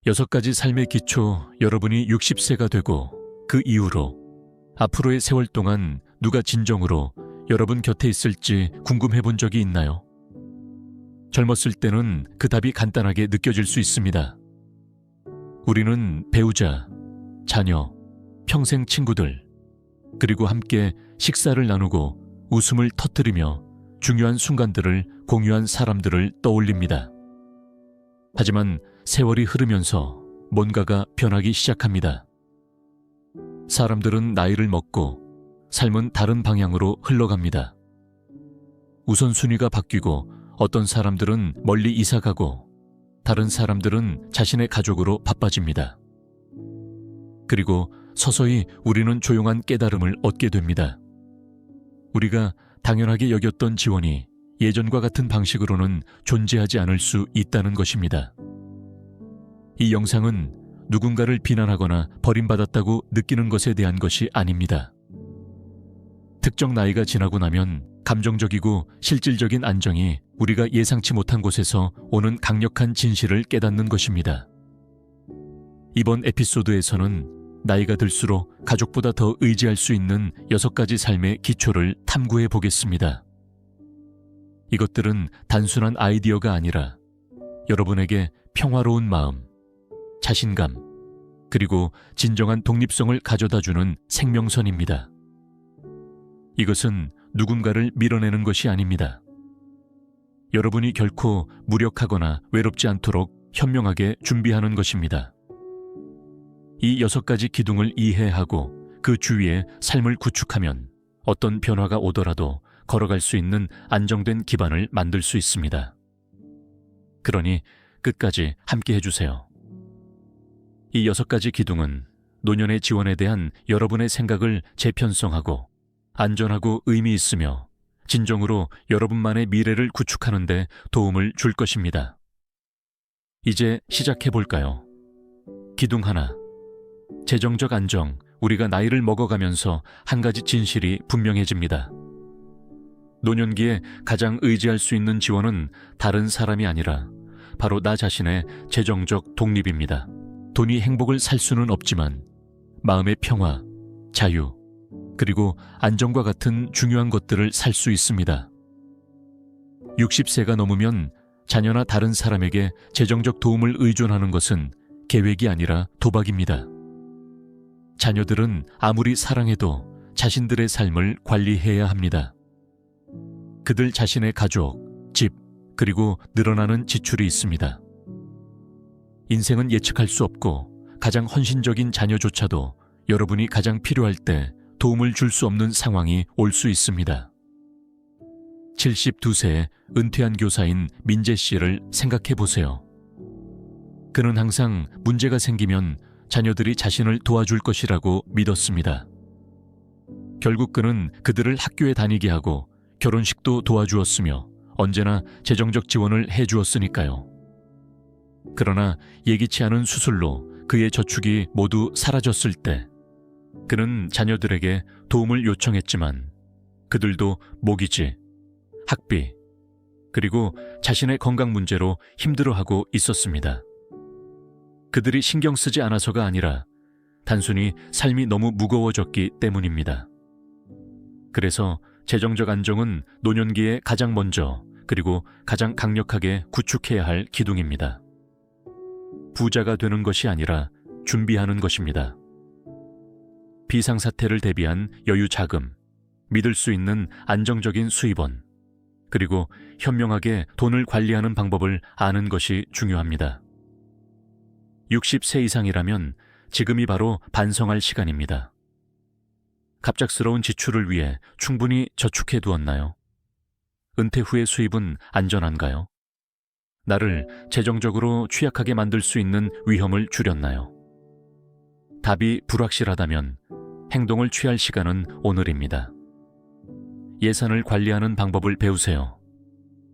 6가지 삶의 기초, 여러분이 60세가 되고 그 이후로 앞으로의 세월 동안 누가 진정으로 여러분 곁에 있을지 궁금해 본 적이 있나요? 젊었을 때는 그 답이 간단하게 느껴질 수 있습니다. 우리는 배우자, 자녀, 평생 친구들, 그리고 함께 식사를 나누고 웃음을 터뜨리며 중요한 순간들을 공유한 사람들을 떠올립니다. 하지만 세월이 흐르면서 뭔가가 변하기 시작합니다. 사람들은 나이를 먹고 삶은 다른 방향으로 흘러갑니다. 우선순위가 바뀌고 어떤 사람들은 멀리 이사가고 다른 사람들은 자신의 가족으로 바빠집니다. 그리고 서서히 우리는 조용한 깨달음을 얻게 됩니다. 우리가 당연하게 여겼던 지원이 예전과 같은 방식으로는 존재하지 않을 수 있다는 것입니다. 이 영상은 누군가를 비난하거나 버림받았다고 느끼는 것에 대한 것이 아닙니다. 특정 나이가 지나고 나면 감정적이고 실질적인 안정이 우리가 예상치 못한 곳에서 오는 강력한 진실을 깨닫는 것입니다. 이번 에피소드에서는 나이가 들수록 가족보다 더 의지할 수 있는 6가지 삶의 기초를 탐구해 보겠습니다. 이것들은 단순한 아이디어가 아니라 여러분에게 평화로운 마음, 자신감, 그리고 진정한 독립성을 가져다주는 생명선입니다. 이것은 누군가를 밀어내는 것이 아닙니다. 여러분이 결코 무력하거나 외롭지 않도록 현명하게 준비하는 것입니다. 이 6가지 기둥을 이해하고 그 주위에 삶을 구축하면 어떤 변화가 오더라도 걸어갈 수 있는 안정된 기반을 만들 수 있습니다. 그러니 끝까지 함께 해주세요. 이 6가지 기둥은 노년의 지원에 대한 여러분의 생각을 재편성하고 안전하고 의미 있으며 진정으로 여러분만의 미래를 구축하는 데 도움을 줄 것입니다. 이제 시작해볼까요? 기둥 하나, 재정적 안정. 우리가 나이를 먹어가면서 한 가지 진실이 분명해집니다. 노년기에 가장 의지할 수 있는 지원은 다른 사람이 아니라 바로 나 자신의 재정적 독립입니다. 돈이 행복을 살 수는 없지만 마음의 평화, 자유, 그리고 안정과 같은 중요한 것들을 살 수 있습니다. 60세가 넘으면 자녀나 다른 사람에게 재정적 도움을 의존하는 것은 계획이 아니라 도박입니다. 자녀들은 아무리 사랑해도 자신들의 삶을 관리해야 합니다. 그들 자신의 가족, 집, 그리고 늘어나는 지출이 있습니다. 인생은 예측할 수 없고 가장 헌신적인 자녀조차도 여러분이 가장 필요할 때 도움을 줄 수 없는 상황이 올 수 있습니다. 72세의 은퇴한 교사인 민재 씨를 생각해 보세요. 그는 항상 문제가 생기면 자녀들이 자신을 도와줄 것이라고 믿었습니다. 결국 그는 그들을 학교에 다니게 하고 결혼식도 도와주었으며 언제나 재정적 지원을 해주었으니까요. 그러나 예기치 않은 수술로 그의 저축이 모두 사라졌을 때 그는 자녀들에게 도움을 요청했지만 그들도 모기지, 학비, 그리고 자신의 건강 문제로 힘들어하고 있었습니다. 그들이 신경 쓰지 않아서가 아니라 단순히 삶이 너무 무거워졌기 때문입니다. 그래서 재정적 안정은 노년기에 가장 먼저 그리고 가장 강력하게 구축해야 할 기둥입니다. 부자가 되는 것이 아니라 준비하는 것입니다. 비상사태를 대비한 여유 자금, 믿을 수 있는 안정적인 수입원, 그리고 현명하게 돈을 관리하는 방법을 아는 것이 중요합니다. 60세 이상이라면 지금이 바로 반성할 시간입니다. 갑작스러운 지출을 위해 충분히 저축해 두었나요? 은퇴 후의 수입은 안전한가요? 나를 재정적으로 취약하게 만들 수 있는 위험을 줄였나요? 답이 불확실하다면 행동을 취할 시간은 오늘입니다. 예산을 관리하는 방법을 배우세요.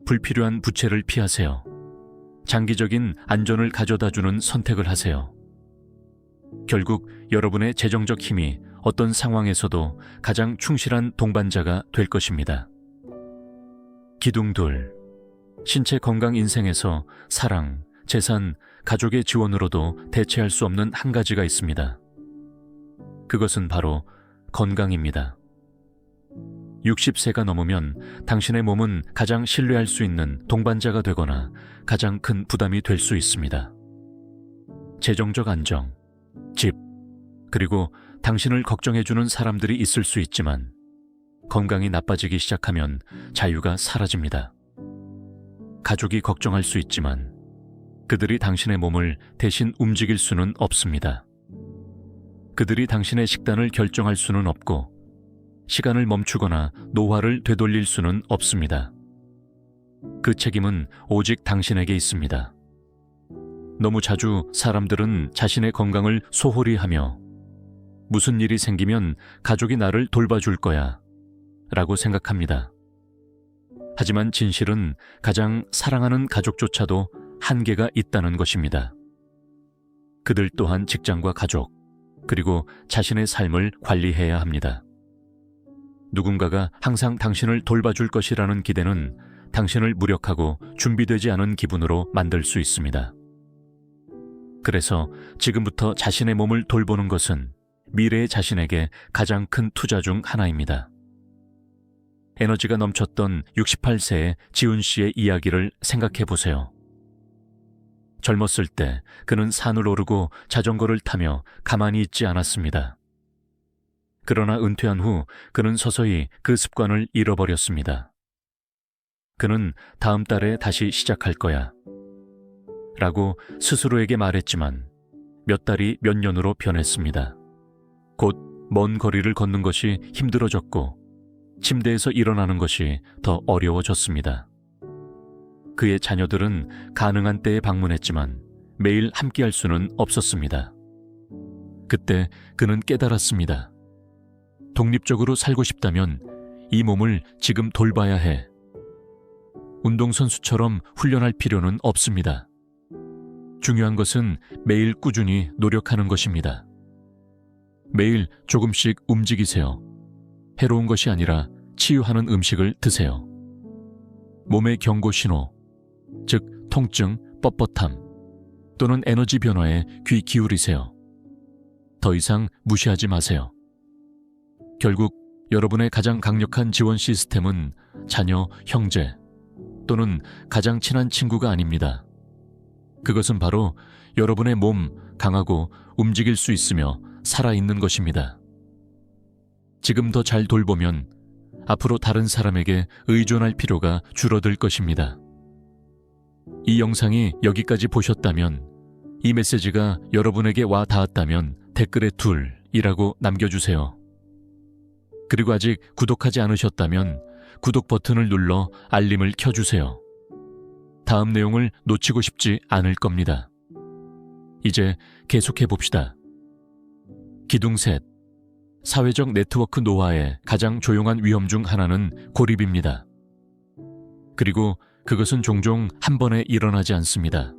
불필요한 부채를 피하세요. 장기적인 안전을 가져다주는 선택을 하세요. 결국 여러분의 재정적 힘이 어떤 상황에서도 가장 충실한 동반자가 될 것입니다. 기둥 둘, 신체 건강 인생에서 사랑, 재산, 가족의 지원으로도 대체할 수 없는 한 가지가 있습니다. 그것은 바로 건강입니다. 60세가 넘으면 당신의 몸은 가장 신뢰할 수 있는 동반자가 되거나 가장 큰 부담이 될 수 있습니다. 재정적 안정, 집, 그리고 당신을 걱정해주는 사람들이 있을 수 있지만 건강이 나빠지기 시작하면 자유가 사라집니다. 가족이 걱정할 수 있지만 그들이 당신의 몸을 대신 움직일 수는 없습니다. 그들이 당신의 식단을 결정할 수는 없고 시간을 멈추거나 노화를 되돌릴 수는 없습니다. 그 책임은 오직 당신에게 있습니다. 너무 자주 사람들은 자신의 건강을 소홀히 하며 무슨 일이 생기면 가족이 나를 돌봐줄 거야 라고 생각합니다. 하지만 진실은 가장 사랑하는 가족조차도 한계가 있다는 것입니다. 그들 또한 직장과 가족, 그리고 자신의 삶을 관리해야 합니다. 누군가가 항상 당신을 돌봐줄 것이라는 기대는 당신을 무력하고 준비되지 않은 기분으로 만들 수 있습니다. 그래서 지금부터 자신의 몸을 돌보는 것은 미래의 자신에게 가장 큰 투자 중 하나입니다. 에너지가 넘쳤던 68세의 지훈 씨의 이야기를 생각해 보세요. 젊었을 때 그는 산을 오르고 자전거를 타며 가만히 있지 않았습니다. 그러나 은퇴한 후 그는 서서히 그 습관을 잃어버렸습니다. 그는 다음 달에 다시 시작할 거야 라고 스스로에게 말했지만 몇 달이 몇 년으로 변했습니다. 곧 먼 거리를 걷는 것이 힘들어졌고 침대에서 일어나는 것이 더 어려워졌습니다. 그의 자녀들은 가능한 때에 방문했지만 매일 함께할 수는 없었습니다. 그때 그는 깨달았습니다. 독립적으로 살고 싶다면 이 몸을 지금 돌봐야 해. 운동선수처럼 훈련할 필요는 없습니다. 중요한 것은 매일 꾸준히 노력하는 것입니다. 매일 조금씩 움직이세요. 해로운 것이 아니라 치유하는 음식을 드세요. 몸의 경고 신호, 즉 통증, 뻣뻣함 또는 에너지 변화에 귀 기울이세요. 더 이상 무시하지 마세요. 결국 여러분의 가장 강력한 지원 시스템은 자녀, 형제 또는 가장 친한 친구가 아닙니다. 그것은 바로 여러분의 몸, 강하고 움직일 수 있으며 살아있는 것입니다. 지금 더 잘 돌보면 앞으로 다른 사람에게 의존할 필요가 줄어들 것입니다. 이 영상이 여기까지 보셨다면, 이 메시지가 여러분에게 와 닿았다면 댓글에 둘이라고 남겨주세요. 그리고 아직 구독하지 않으셨다면 구독 버튼을 눌러 알림을 켜주세요. 다음 내용을 놓치고 싶지 않을 겁니다. 이제 계속해봅시다. 기둥 셋. 사회적 네트워크 노화의 가장 조용한 위험 중 하나는 고립입니다. 그리고 그것은 종종 한 번에 일어나지 않습니다.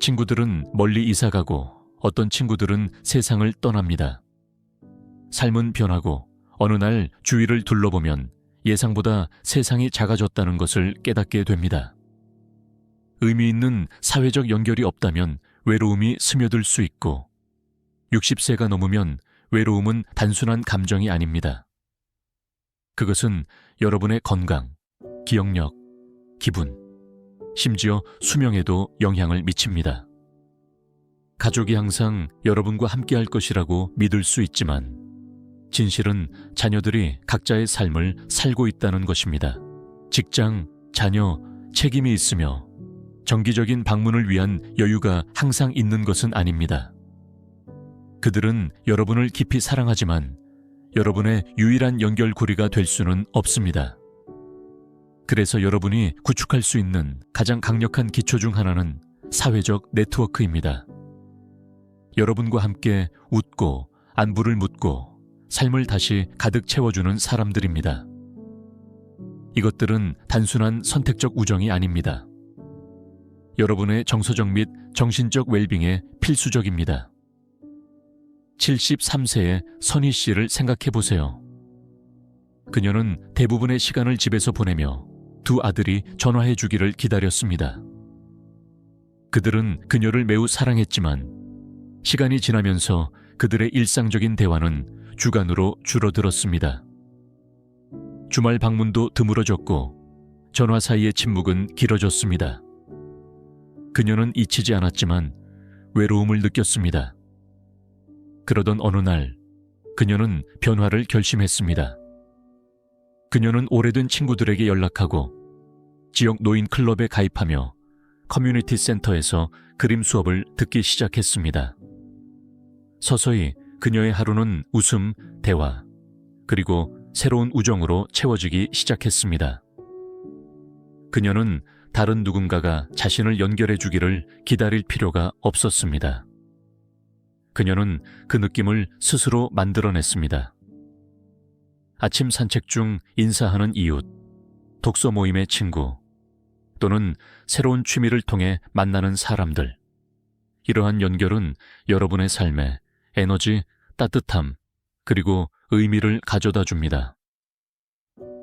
친구들은 멀리 이사가고 어떤 친구들은 세상을 떠납니다. 삶은 변하고 어느 날 주위를 둘러보면 예상보다 세상이 작아졌다는 것을 깨닫게 됩니다. 의미 있는 사회적 연결이 없다면 외로움이 스며들 수 있고 60세가 넘으면 외로움은 단순한 감정이 아닙니다. 그것은 여러분의 건강, 기억력, 기분, 심지어 수명에도 영향을 미칩니다. 가족이 항상 여러분과 함께할 것이라고 믿을 수 있지만 진실은 자녀들이 각자의 삶을 살고 있다는 것입니다. 직장, 자녀, 책임이 있으며 정기적인 방문을 위한 여유가 항상 있는 것은 아닙니다. 그들은 여러분을 깊이 사랑하지만 여러분의 유일한 연결고리가 될 수는 없습니다. 그래서 여러분이 구축할 수 있는 가장 강력한 기초 중 하나는 사회적 네트워크입니다. 여러분과 함께 웃고 안부를 묻고 삶을 다시 가득 채워주는 사람들입니다. 이것들은 단순한 선택적 우정이 아닙니다. 여러분의 정서적 및 정신적 웰빙에 필수적입니다. 73세의 선희 씨를 생각해 보세요. 그녀는 대부분의 시간을 집에서 보내며 두 아들이 전화해 주기를 기다렸습니다. 그들은 그녀를 매우 사랑했지만 시간이 지나면서 그들의 일상적인 대화는 주간으로 줄어들었습니다. 주말 방문도 드물어졌고 전화 사이의 침묵은 길어졌습니다. 그녀는 잊히지 않았지만 외로움을 느꼈습니다. 그러던 어느 날 그녀는 변화를 결심했습니다. 그녀는 오래된 친구들에게 연락하고 지역 노인 클럽에 가입하며 커뮤니티 센터에서 그림 수업을 듣기 시작했습니다. 서서히 그녀의 하루는 웃음, 대화, 그리고 새로운 우정으로 채워지기 시작했습니다. 그녀는 다른 누군가가 자신을 연결해 주기를 기다릴 필요가 없었습니다. 그녀는 그 느낌을 스스로 만들어냈습니다. 아침 산책 중 인사하는 이웃, 독서 모임의 친구, 또는 새로운 취미를 통해 만나는 사람들. 이러한 연결은 여러분의 삶에 에너지, 따뜻함, 그리고 의미를 가져다 줍니다.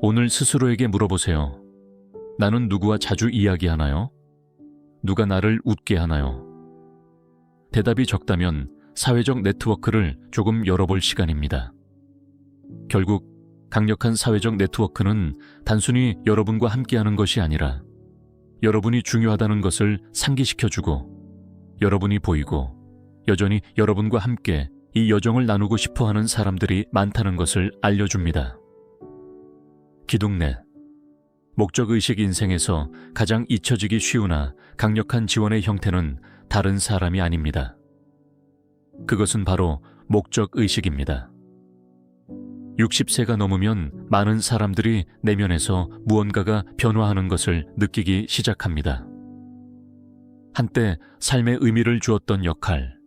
오늘 스스로에게 물어보세요. 나는 누구와 자주 이야기하나요? 누가 나를 웃게 하나요? 대답이 적다면 사회적 네트워크를 조금 열어볼 시간입니다. 결국 강력한 사회적 네트워크는 단순히 여러분과 함께하는 것이 아니라 여러분이 중요하다는 것을 상기시켜주고 여러분이 보이고 여전히 여러분과 함께 이 여정을 나누고 싶어하는 사람들이 많다는 것을 알려줍니다. 기둥넷. 목적의식 인생에서 가장 잊혀지기 쉬우나 강력한 지원의 형태는 다른 사람이 아닙니다. 그것은 바로 목적의식입니다. 60세가 넘으면 많은 사람들이 내면에서 무언가가 변화하는 것을 느끼기 시작합니다. 한때 삶의 의미를 주었던 역할,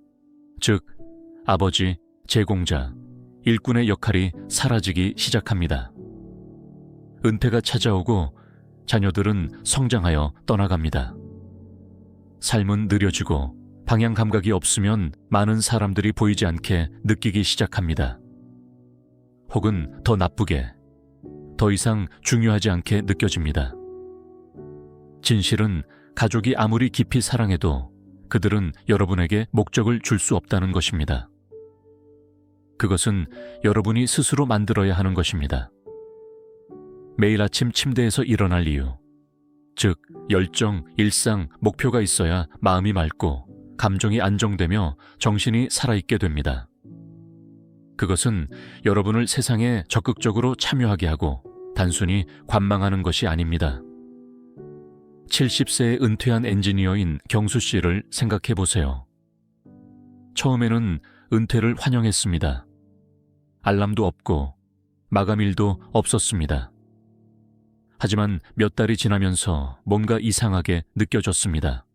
즉 아버지, 제공자, 일꾼의 역할이 사라지기 시작합니다. 은퇴가 찾아오고 자녀들은 성장하여 떠나갑니다. 삶은 느려지고 방향 감각이 없으면 많은 사람들이 보이지 않게 느끼기 시작합니다. 혹은 더 나쁘게, 더 이상 중요하지 않게 느껴집니다. 진실은 가족이 아무리 깊이 사랑해도 그들은 여러분에게 목적을 줄 수 없다는 것입니다. 그것은 여러분이 스스로 만들어야 하는 것입니다. 매일 아침 침대에서 일어날 이유, 즉 열정, 일상, 목표가 있어야 마음이 맑고 감정이 안정되며 정신이 살아있게 됩니다. 그것은 여러분을 세상에 적극적으로 참여하게 하고 단순히 관망하는 것이 아닙니다. 70세에 은퇴한 엔지니어인 경수 씨를 생각해 보세요. 처음에는 은퇴를 환영했습니다. 알람도 없고 마감일도 없었습니다. 하지만 몇 달이 지나면서 뭔가 이상하게 느껴졌습니다.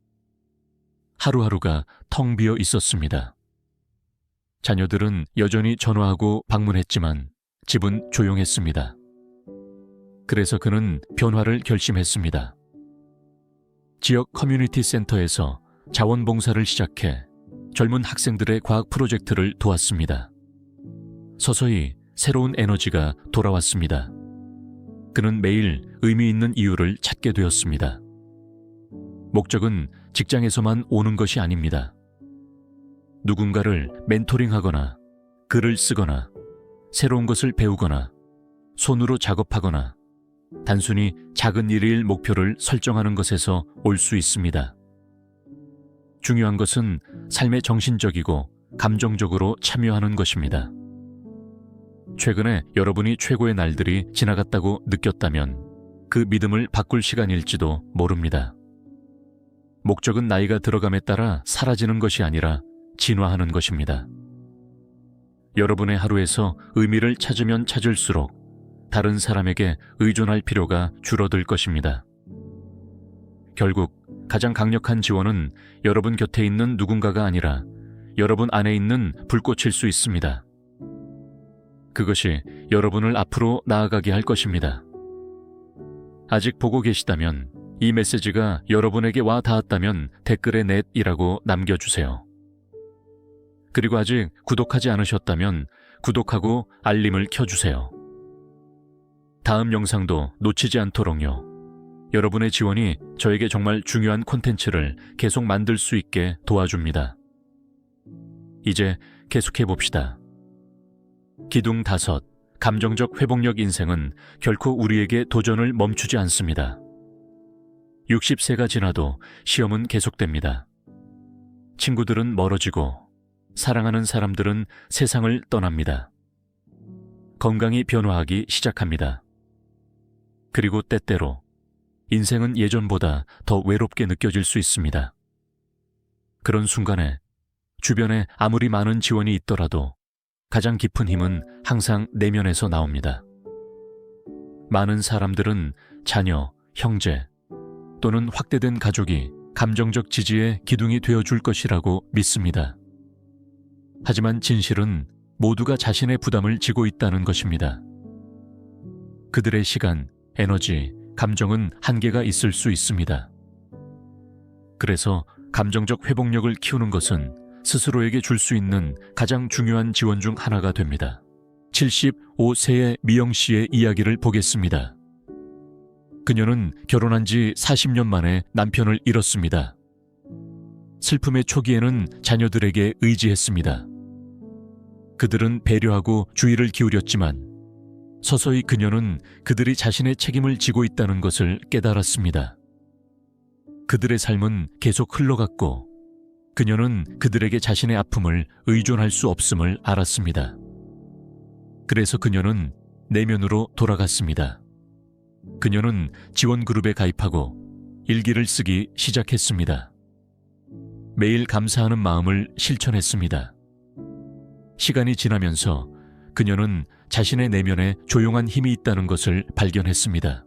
하루하루가 텅 비어 있었습니다. 자녀들은 여전히 전화하고 방문했지만 집은 조용했습니다. 그래서 그는 변화를 결심했습니다. 지역 커뮤니티 센터에서 자원봉사를 시작해 젊은 학생들의 과학 프로젝트를 도왔습니다. 서서히 새로운 에너지가 돌아왔습니다. 그는 매일 의미 있는 이유를 찾게 되었습니다. 목적은 직장에서만 오는 것이 아닙니다. 누군가를 멘토링하거나 글을 쓰거나 새로운 것을 배우거나 손으로 작업하거나 단순히 작은 일일 목표를 설정하는 것에서 올 수 있습니다. 중요한 것은 삶의 정신적이고 감정적으로 참여하는 것입니다. 최근에 여러분이 최고의 날들이 지나갔다고 느꼈다면 그 믿음을 바꿀 시간일지도 모릅니다. 목적은 나이가 들어감에 따라 사라지는 것이 아니라 진화하는 것입니다. 여러분의 하루에서 의미를 찾으면 찾을수록 다른 사람에게 의존할 필요가 줄어들 것입니다. 결국 가장 강력한 지원은 여러분 곁에 있는 누군가가 아니라 여러분 안에 있는 불꽃일 수 있습니다. 그것이 여러분을 앞으로 나아가게 할 것입니다. 아직 보고 계시다면 이 메시지가 여러분에게 와 닿았다면 댓글에 넷이라고 남겨주세요. 그리고 아직 구독하지 않으셨다면 구독하고 알림을 켜주세요. 다음 영상도 놓치지 않도록요. 여러분의 지원이 저에게 정말 중요한 콘텐츠를 계속 만들 수 있게 도와줍니다. 이제 계속해 봅시다. 기둥 5. 감정적 회복력. 인생은 결코 우리에게 도전을 멈추지 않습니다. 60세가 지나도 시험은 계속됩니다. 친구들은 멀어지고 사랑하는 사람들은 세상을 떠납니다. 건강이 변화하기 시작합니다. 그리고 때때로 인생은 예전보다 더 외롭게 느껴질 수 있습니다. 그런 순간에 주변에 아무리 많은 지원이 있더라도 가장 깊은 힘은 항상 내면에서 나옵니다. 많은 사람들은 자녀, 형제 또는 확대된 가족이 감정적 지지의 기둥이 되어줄 것이라고 믿습니다. 하지만 진실은 모두가 자신의 부담을 지고 있다는 것입니다. 그들의 시간, 에너지, 감정은 한계가 있을 수 있습니다. 그래서 감정적 회복력을 키우는 것은 스스로에게 줄 수 있는 가장 중요한 지원 중 하나가 됩니다. 75세의 미영 씨의 이야기를 보겠습니다. 그녀는 결혼한 지 40년 만에 남편을 잃었습니다. 슬픔의 초기에는 자녀들에게 의지했습니다. 그들은 배려하고 주의를 기울였지만 서서히 그녀는 그들이 자신의 책임을 지고 있다는 것을 깨달았습니다. 그들의 삶은 계속 흘러갔고 그녀는 그들에게 자신의 아픔을 의존할 수 없음을 알았습니다. 그래서 그녀는 내면으로 돌아갔습니다. 그녀는 지원 그룹에 가입하고 일기를 쓰기 시작했습니다. 매일 감사하는 마음을 실천했습니다. 시간이 지나면서 그녀는 자신의 내면에 조용한 힘이 있다는 것을 발견했습니다.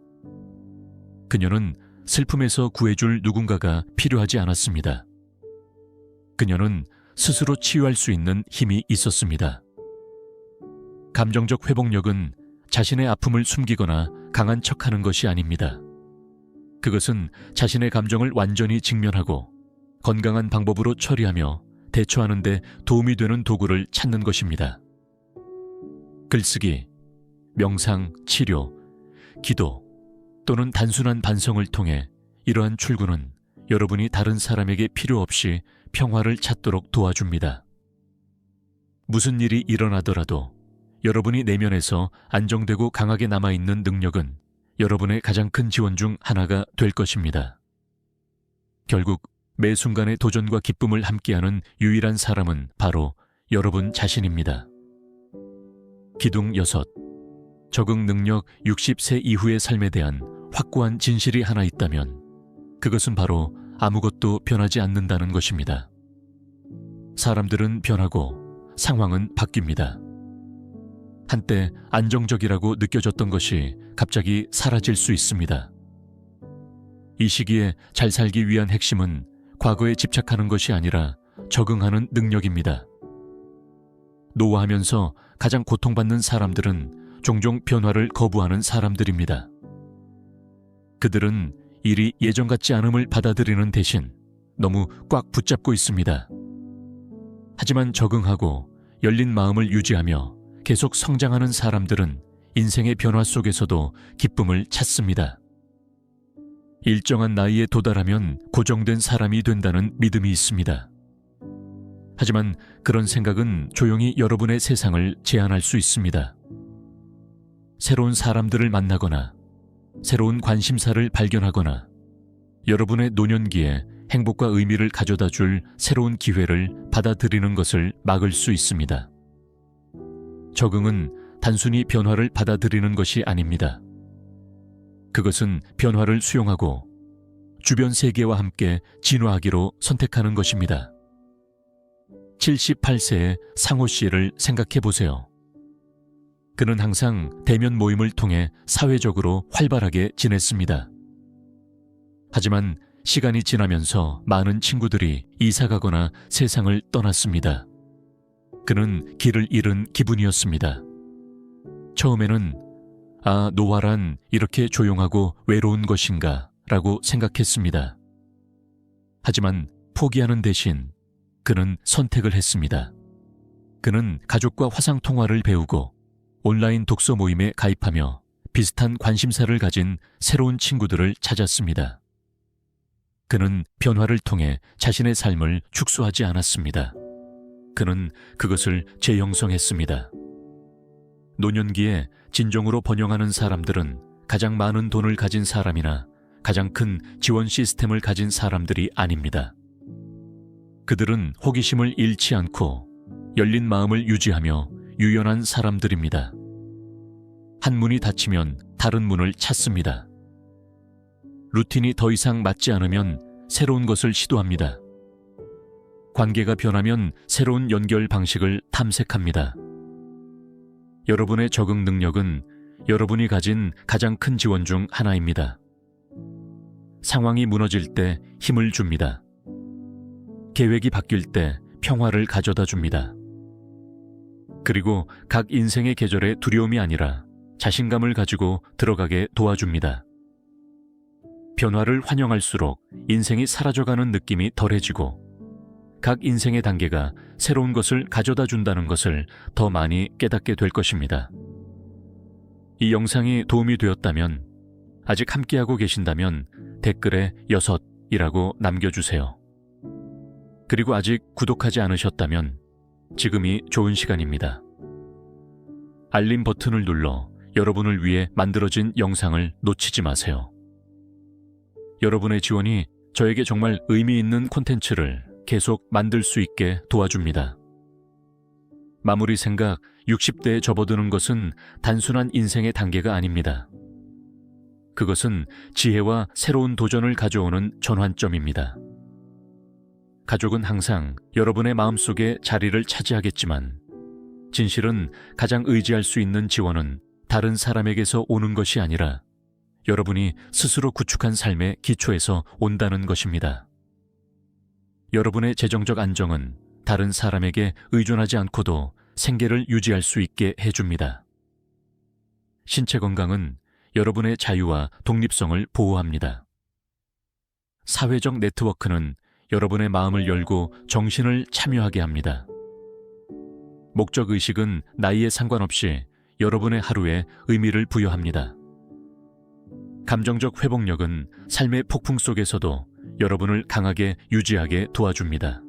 그녀는 슬픔에서 구해줄 누군가가 필요하지 않았습니다. 그녀는 스스로 치유할 수 있는 힘이 있었습니다. 감정적 회복력은 자신의 아픔을 숨기거나 강한 척하는 것이 아닙니다. 그것은 자신의 감정을 완전히 직면하고 건강한 방법으로 처리하며 대처하는 데 도움이 되는 도구를 찾는 것입니다. 글쓰기, 명상, 치료, 기도 또는 단순한 반성을 통해 이러한 출구는 여러분이 다른 사람에게 필요 없이 평화를 찾도록 도와줍니다. 무슨 일이 일어나더라도 여러분이 내면에서 안정되고 강하게 남아있는 능력은 여러분의 가장 큰 지원 중 하나가 될 것입니다. 결국 매 순간의 도전과 기쁨을 함께하는 유일한 사람은 바로 여러분 자신입니다. 기둥 6. 적응 능력. 60세 이후의 삶에 대한 확고한 진실이 하나 있다면 그것은 바로 아무것도 변하지 않는다는 것입니다. 사람들은 변하고 상황은 바뀝니다. 한때 안정적이라고 느껴졌던 것이 갑자기 사라질 수 있습니다. 이 시기에 잘 살기 위한 핵심은 과거에 집착하는 것이 아니라 적응하는 능력입니다. 노화하면서 가장 고통받는 사람들은 종종 변화를 거부하는 사람들입니다. 그들은 일이 예전 같지 않음을 받아들이는 대신 너무 꽉 붙잡고 있습니다. 하지만 적응하고 열린 마음을 유지하며 계속 성장하는 사람들은 인생의 변화 속에서도 기쁨을 찾습니다. 일정한 나이에 도달하면 고정된 사람이 된다는 믿음이 있습니다. 하지만 그런 생각은 조용히 여러분의 세상을 제한할 수 있습니다. 새로운 사람들을 만나거나 새로운 관심사를 발견하거나 여러분의 노년기에 행복과 의미를 가져다 줄 새로운 기회를 받아들이는 것을 막을 수 있습니다. 적응은 단순히 변화를 받아들이는 것이 아닙니다. 그것은 변화를 수용하고 주변 세계와 함께 진화하기로 선택하는 것입니다. 78세의 상호 씨를 생각해 보세요. 그는 항상 대면 모임을 통해 사회적으로 활발하게 지냈습니다. 하지만 시간이 지나면서 많은 친구들이 이사가거나 세상을 떠났습니다. 그는 길을 잃은 기분이었습니다. 처음에는 노화란 이렇게 조용하고 외로운 것인가 라고 생각했습니다. 하지만 포기하는 대신 그는 선택을 했습니다. 그는 가족과 화상통화를 배우고 온라인 독서 모임에 가입하며 비슷한 관심사를 가진 새로운 친구들을 찾았습니다. 그는 변화를 통해 자신의 삶을 축소하지 않았습니다. 그는 그것을 재형성했습니다. 노년기에 진정으로 번영하는 사람들은 가장 많은 돈을 가진 사람이나 가장 큰 지원 시스템을 가진 사람들이 아닙니다. 그들은 호기심을 잃지 않고 열린 마음을 유지하며 유연한 사람들입니다. 한 문이 닫히면 다른 문을 찾습니다. 루틴이 더 이상 맞지 않으면 새로운 것을 시도합니다. 관계가 변하면 새로운 연결 방식을 탐색합니다. 여러분의 적응 능력은 여러분이 가진 가장 큰 지원 중 하나입니다. 상황이 무너질 때 힘을 줍니다. 계획이 바뀔 때 평화를 가져다 줍니다. 그리고 각 인생의 계절에 두려움이 아니라 자신감을 가지고 들어가게 도와줍니다. 변화를 환영할수록 인생이 사라져가는 느낌이 덜해지고 각 인생의 단계가 새로운 것을 가져다 준다는 것을 더 많이 깨닫게 될 것입니다. 이 영상이 도움이 되었다면, 아직 함께하고 계신다면 댓글에 6이라고 남겨주세요. 그리고 아직 구독하지 않으셨다면 지금이 좋은 시간입니다. 알림 버튼을 눌러 여러분을 위해 만들어진 영상을 놓치지 마세요. 여러분의 지원이 저에게 정말 의미 있는 콘텐츠를 계속 만들 수 있게 도와줍니다. 마무리 생각, 60대에 접어드는 것은 단순한 인생의 단계가 아닙니다. 그것은 지혜와 새로운 도전을 가져오는 전환점입니다. 가족은 항상 여러분의 마음속에 자리를 차지하겠지만, 진실은 가장 의지할 수 있는 지원은 다른 사람에게서 오는 것이 아니라 여러분이 스스로 구축한 삶의 기초에서 온다는 것입니다. 여러분의 재정적 안정은 다른 사람에게 의존하지 않고도 생계를 유지할 수 있게 해줍니다. 신체 건강은 여러분의 자유와 독립성을 보호합니다. 사회적 네트워크는 여러분의 마음을 열고 정신을 참여하게 합니다. 목적의식은 나이에 상관없이 여러분의 하루에 의미를 부여합니다. 감정적 회복력은 삶의 폭풍 속에서도 여러분을 강하게 유지하게 도와줍니다.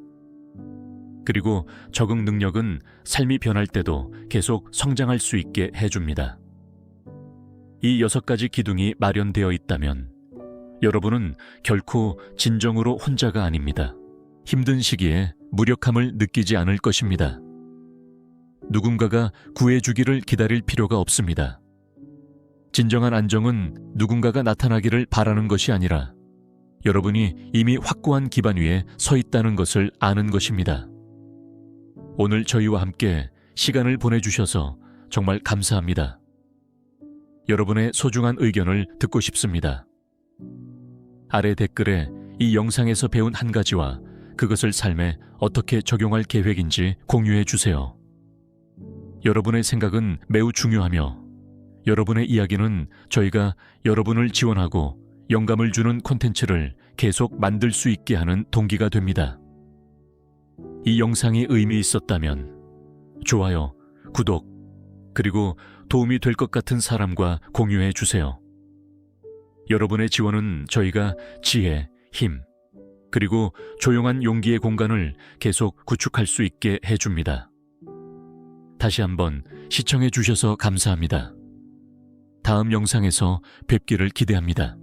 그리고 적응 능력은 삶이 변할 때도 계속 성장할 수 있게 해줍니다. 이 6가지 기둥이 마련되어 있다면 여러분은 결코 진정으로 혼자가 아닙니다. 힘든 시기에 무력함을 느끼지 않을 것입니다. 누군가가 구해주기를 기다릴 필요가 없습니다. 진정한 안정은 누군가가 나타나기를 바라는 것이 아니라 여러분이 이미 확고한 기반 위에 서 있다는 것을 아는 것입니다. 오늘 저희와 함께 시간을 보내주셔서 정말 감사합니다. 여러분의 소중한 의견을 듣고 싶습니다. 아래 댓글에 이 영상에서 배운 한 가지와 그것을 삶에 어떻게 적용할 계획인지 공유해 주세요. 여러분의 생각은 매우 중요하며 여러분의 이야기는 저희가 여러분을 지원하고 영감을 주는 콘텐츠를 계속 만들 수 있게 하는 동기가 됩니다. 이 영상이 의미 있었다면 좋아요, 구독, 그리고 도움이 될 것 같은 사람과 공유해 주세요. 여러분의 지원은 저희가 지혜, 힘, 그리고 조용한 용기의 공간을 계속 구축할 수 있게 해줍니다. 다시 한번 시청해 주셔서 감사합니다. 다음 영상에서 뵙기를 기대합니다.